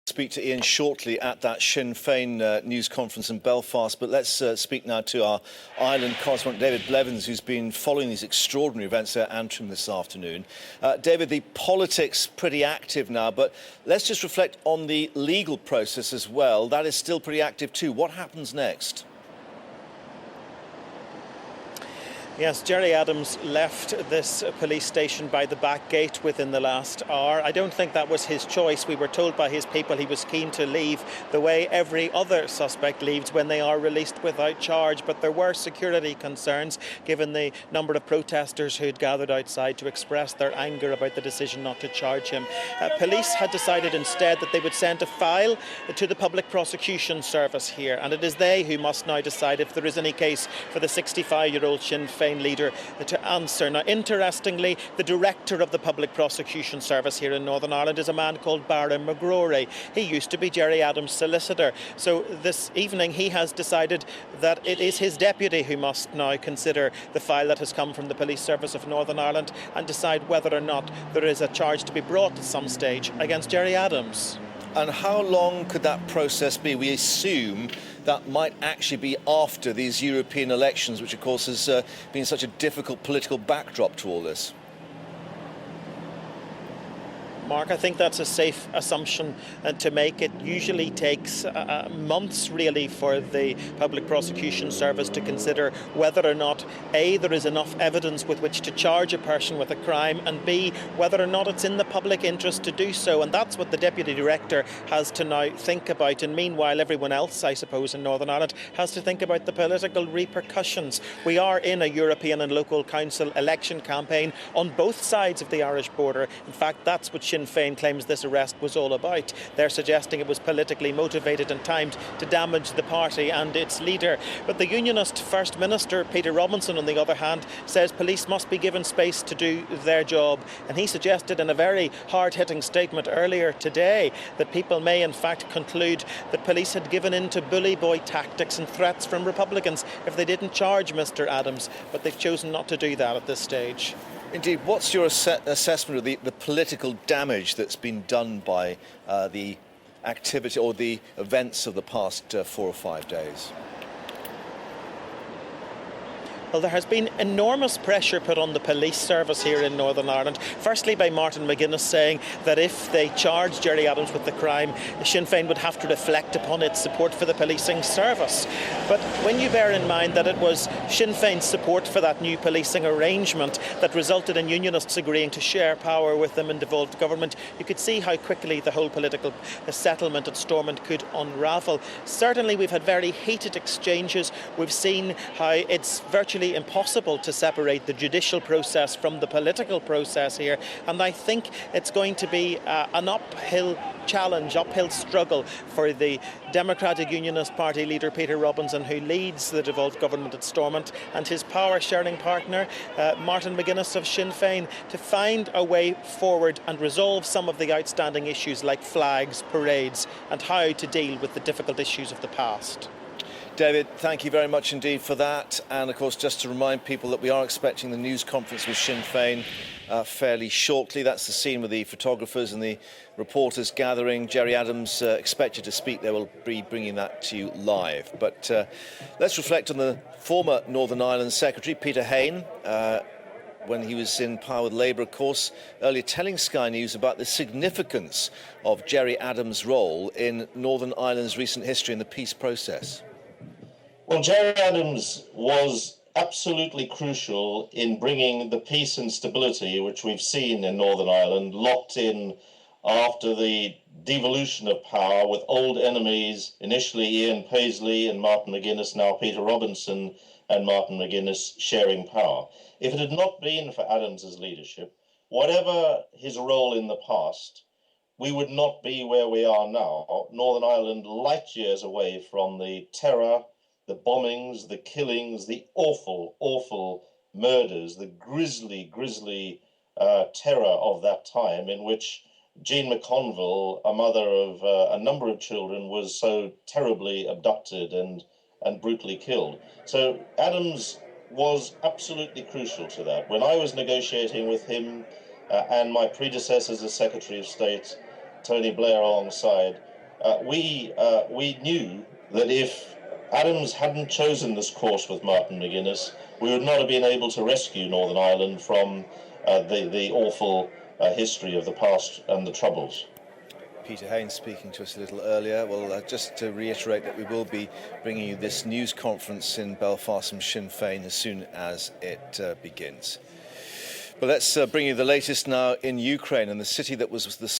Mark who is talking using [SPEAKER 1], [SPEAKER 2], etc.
[SPEAKER 1] Speak to Ian shortly at that Sinn Féin news conference in Belfast, but let's speak now to our Ireland correspondent David Blevins, who's been following these extraordinary events at Antrim this afternoon. David, the politics pretty active now, but let's just reflect on the legal process as well. That is still pretty active too. What happens next?
[SPEAKER 2] Yes, Gerry Adams left this police station by the back gate within the last hour. I don't think that was his choice. We were told by his people he was keen to leave the way every other suspect leaves when they are released without charge. But there were security concerns given the number of protesters who'd gathered outside to express their anger about the decision not to charge him. Police had decided instead that they would send a file to the Public Prosecution Service here, and it is they who must now decide if there is any case for the 65-year-old Sinn Féin leader to answer. Now, interestingly, the director of the Public Prosecution Service here in Northern Ireland is a man called Barra McGrory. He used to be Gerry Adams' solicitor. So this evening he has decided that it is his deputy who must now consider the file that has come from the Police Service of Northern Ireland and decide whether or not there is a charge to be brought at some stage against Gerry Adams.
[SPEAKER 1] And how long could that process be? We assume that might actually be after these European elections, which of course has been such a difficult political backdrop to all this.
[SPEAKER 2] Mark, I think that's a safe assumption to make. It usually takes months, really, for the Public Prosecution Service to consider whether or not, A, there is enough evidence with which to charge a person with a crime, and B, whether or not it's in the public interest to do so. And that's what the Deputy Director has to now think about. And meanwhile, everyone else, I suppose, in Northern Ireland has to think about the political repercussions. We are in a European and local council election campaign on both sides of the Irish border. In fact, that's what Sinn Féin claims this arrest was all about. They're suggesting it was politically motivated and timed to damage the party and its leader. But the Unionist First Minister, Peter Robinson, on the other hand, says police must be given space to do their job. And he suggested in a very hard-hitting statement earlier today that people may in fact conclude that police had given in to bully boy tactics and threats from Republicans if they didn't charge Mr. Adams. But they've chosen not to do that at this stage.
[SPEAKER 1] Indeed, what's your assessment of the political damage that's been done by the activity or the events of the past 4 or 5 days?
[SPEAKER 2] Well, there has been enormous pressure put on the police service here in Northern Ireland. Firstly, by Martin McGuinness saying that if they charged Gerry Adams with the crime, Sinn Féin would have to reflect upon its support for the policing service. But when you bear in mind that it was Sinn Féin's support for that new policing arrangement that resulted in Unionists agreeing to share power with them in devolved government, you could see how quickly the whole political settlement at Stormont could unravel. Certainly, we've had very heated exchanges. We've seen how it's virtually impossible to separate the judicial process from the political process here, and I think it's going to be an uphill challenge, uphill struggle for the Democratic Unionist Party leader Peter Robinson, who leads the devolved government at Stormont, and his power-sharing partner Martin McGuinness of Sinn Féin to find a way forward and resolve some of the outstanding issues like flags, parades, and how to deal with the difficult issues of the past.
[SPEAKER 1] David, thank you very much indeed for that. And of course, just to remind people that we are expecting the news conference with Sinn Féin fairly shortly. That's the scene with the photographers and the reporters gathering. Gerry Adams expected to speak. They will be bringing that to you live. But let's reflect on the former Northern Ireland Secretary, Peter Hain, when he was in power with Labour, of course, earlier telling Sky News about the significance of Gerry Adams' role in Northern Ireland's recent history in the peace process.
[SPEAKER 3] Well, Gerry Adams was absolutely crucial in bringing the peace and stability which we've seen in Northern Ireland, locked in after the devolution of power with old enemies, initially Ian Paisley and Martin McGuinness, now Peter Robinson and Martin McGuinness sharing power. If it had not been for Adams's leadership, whatever his role in the past, we would not be where we are now. Northern Ireland light years away from the terror, the bombings, the killings, the awful, awful murders, the grisly, grisly terror of that time in which Jean McConville, a mother of a number of children, was so terribly abducted and brutally killed. So Adams was absolutely crucial to that. When I was negotiating with him and my predecessors as Secretary of State, Tony Blair alongside, we knew that if Adams hadn't chosen this course with Martin McGuinness, we would not have been able to rescue Northern Ireland from the awful history of the past and the Troubles.
[SPEAKER 1] Peter Haynes speaking to us a little earlier. Well, just to reiterate that we will be bringing you this news conference in Belfast from Sinn Féin as soon as it begins. But let's bring you the latest now in Ukraine, and the city that was the